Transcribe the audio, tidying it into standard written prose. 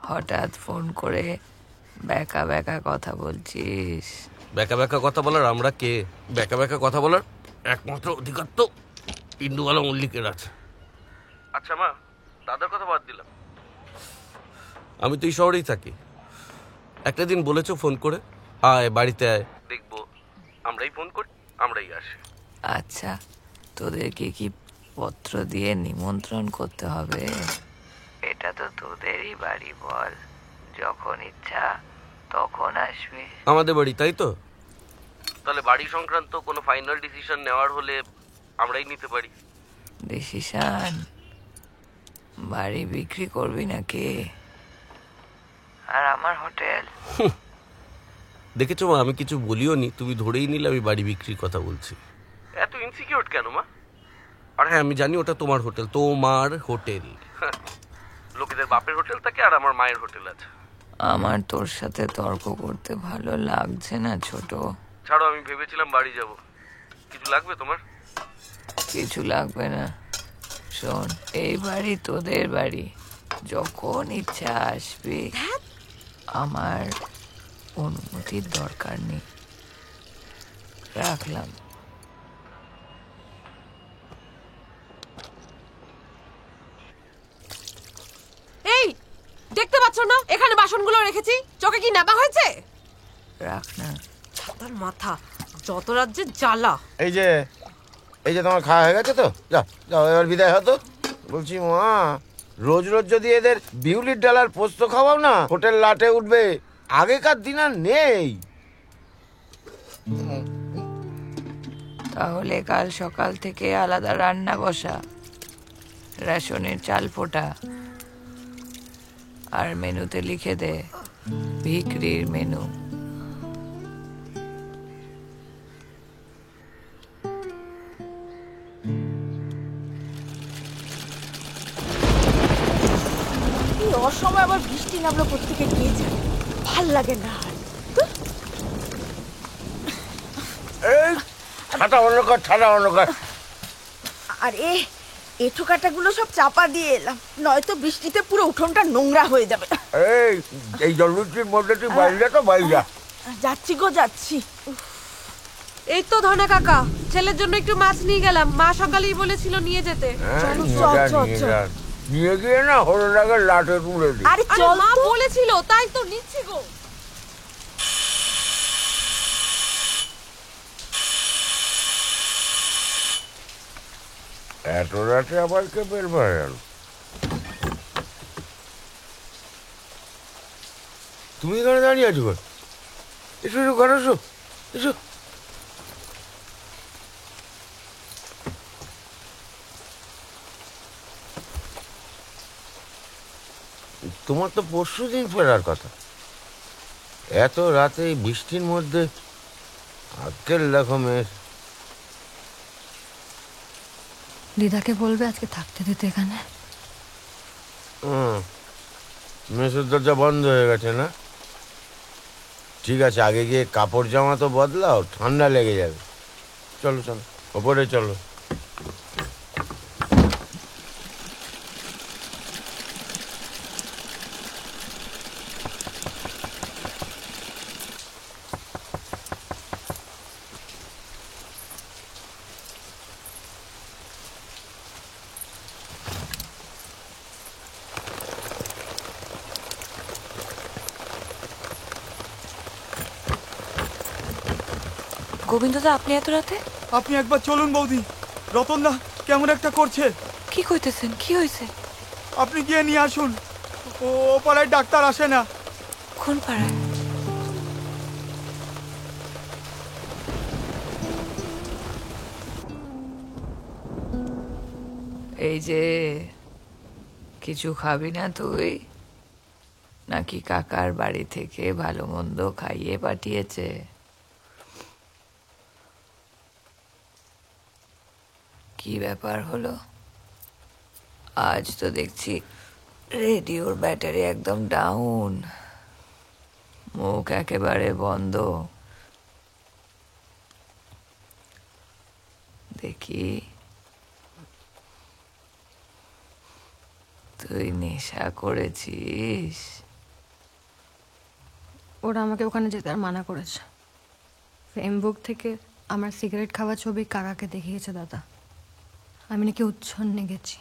হঠাৎ ফোন করে ব্যাকা ব্যাকা কথা বলছিস? ব্যাকা ব্যাকা কথা বলার আমরা কে? ব্যাকা ব্যাকা কথা বলার একমাত্র অধিকার তো ইন্দুবালা মল্লিকের আছে। আচ্ছা মা, দাদার কথা বাদ দিলাম, আমি তো এই শহরেই থাকি। একটা দিন বলেছো ফোন করে, আয় বাড়িতে আয়, দেখবো। আমরাই ফোন করি, আমরাই আসি। আচ্ছা, তোদেরকে কি পত্র দিয়ে নিমন্ত্রণ করতে হবে? এটা তো তোদেরই বাড়ি, বল, যখন ইচ্ছা তখন আসবি। আমাদের বাড়ি, তাই তো? তাহলে বাড়ি সংক্রান্ত কোনো ফাইনাল ডিসিশন নেওয়ার হলে আমরাই নিতে পারি। ডিসিশন? বাড়ি বিক্রি করবি নাকি? আর আমার হোটেল? দেখেছো মা, আমি কিছু বলিও নি, তুমি ধরেই নিলে আমি বাড়ি বিক্রির কথা বলছি। এত ইনসিকিউর কেন মা? আর হ্যাঁ, আমি জানি ওটা তোমার হোটেল, তোমার হোটেল। লোকেদের বাপের হোটেল থাকে আর আমার মায়ের হোটেল আছে। আমার তোর সাথে তর্ক করতে ভালো লাগছে না ছোট। ছাড়ো, আমি ভেবেছিলাম বাড়ি যাব। কিছু লাগবে তোমার? কিছু লাগবে না। শোন, এই বাড়ি তোদের বাড়ি, যখন ইচ্ছা আসবি। আমার অনুমতির দরকার নেই। রাখলাম। এই, দেখতে পাচ্ছ না এখানে বাসনগুলো রেখেছি? চোখে কি নাবা হয়েছে? রাখ না। ছাতার মাথা, যত রাজ্যের জ্বালা। এই যে তোমার খাওয়া হয়ে গেছে তো? যাও যাও, এবার বিদায় হতো। বলছি মা, রোজ রোজ যদি এদের বিউলির ডালার পোস্ত খাওয়াও না, হোটেল লাটে উঠবে। আগেকার দিন আর নেই। তাহলে কাল সকাল থেকে আলাদা রান্না বসা, রেশনের চাল ফোটা, আর মেনুতে লিখে দে বিক্রির মেনু। অসময় আবার বৃষ্টি নামলো কোত্থেকে কে জানে, ভাল লাগে না। এই ছাতা অন্য কর, ছাতা অন্য কর। আরে এঁঠো কাটাগুলো সব চাপা দিয়ে এলাম, নয়তো বৃষ্টিতে পুরো উঠোনটা নোংরা হয়ে যাবে। এই জলবৃষ্টির মধ্যে তুই বাইরে তো বাইরে। যাচ্ছি গো যাচ্ছি। এই তো ধনা কাকা, ছেলের জন্য একটু মাছ নিয়ে গেলাম, মা সকালেই বলেছিল নিয়ে যেতে। নিয়ে গিয়ে না হলুদাকে লাটে তুলে দি। আরে আরে চল মা তো। বলেছিল, তাই তো নিচ্ছি গো। এত রাতে আবার কে বের হয়ে গেল? তুমি এখানে দাঁড়িয়ে আছো? এসো এসো, ঘরে এসো, এসো। তোমার তো পরশু দিন ফেরার কথা, এত রাতে এই বৃষ্টির মধ্যে। আজকের রকমের। দিদাকে বলবে আজকে থাকতে দিতে এখানে। মেসের দরজা বন্ধ হয়ে গেছে না? ঠিক আছে, আগে গিয়ে কাপড় জামা তো বদলাও, ঠান্ডা লেগে যাবে। চলো চলো, ওপরে চলো। গোবিন্দদা, আপনি এত রাতে? আপনি একবার চলুন বৌদি, রতনদা কেমন একটা করছে। কি কইতেছেন? কি হয়েছে? আপনি গিয়ে নিয়ে আসুন, ও পাড়ায় ডাক্তার আসে না। কোন পাড়ায়? এই যে, কিছু খাবি না তুই? নাকি কাকার বাড়ি থেকে ভালো মন্দ খাইয়ে পাঠিয়েছে? কি ব্যাপার হলো? আজ তো দেখছি রেডিওর ব্যাটারি একদম ডাউন, মুখ একেবারে বন্ধ। দেখি, তুই নেশা করেছিস? ওরা আমাকে ওখানে যেতে আর মানা করেছে। ফেসবুক থেকে আমার সিগারেট খাওয়া ছবি কাকাকে দেখিয়েছে দাদা। আমি নাকি উচ্ছন্নে গেছি।